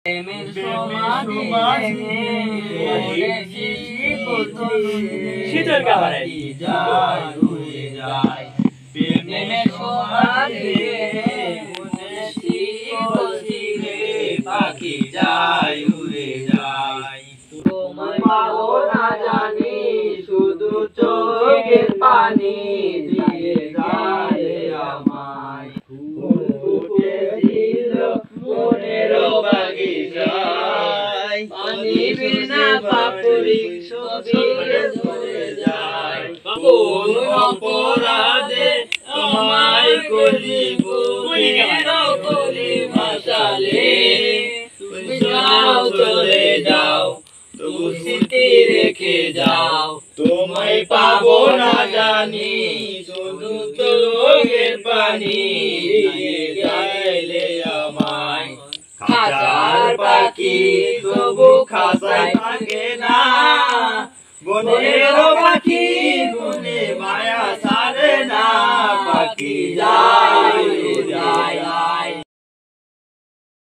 প্রেমের সমাধি শীতল কাবারে যায় উড়ে যায় প্রেমের সমাধি পাখি যায় উড়ে যায় তোমায় পাবো না জানি শুধু চোখের পানি দিয়ে যায় আমায় মনেরও বাগিচায় পানি বিনা পাপড়ি সবিরে ঝরে যায় কোন অপরাধে আমায় করিব কলি ভাসালে তুমি যাও চলে যাও তবু স্মৃতি রেখে যাও তোমায় পাবো না জানি শুধু চোখের পানি দিয়ে যাইলে আমায় খাঁচার পাখি তবু খাঁচায় থাকে না বনের পাখি বনে মায়া ছাড়ে না পাখি যায়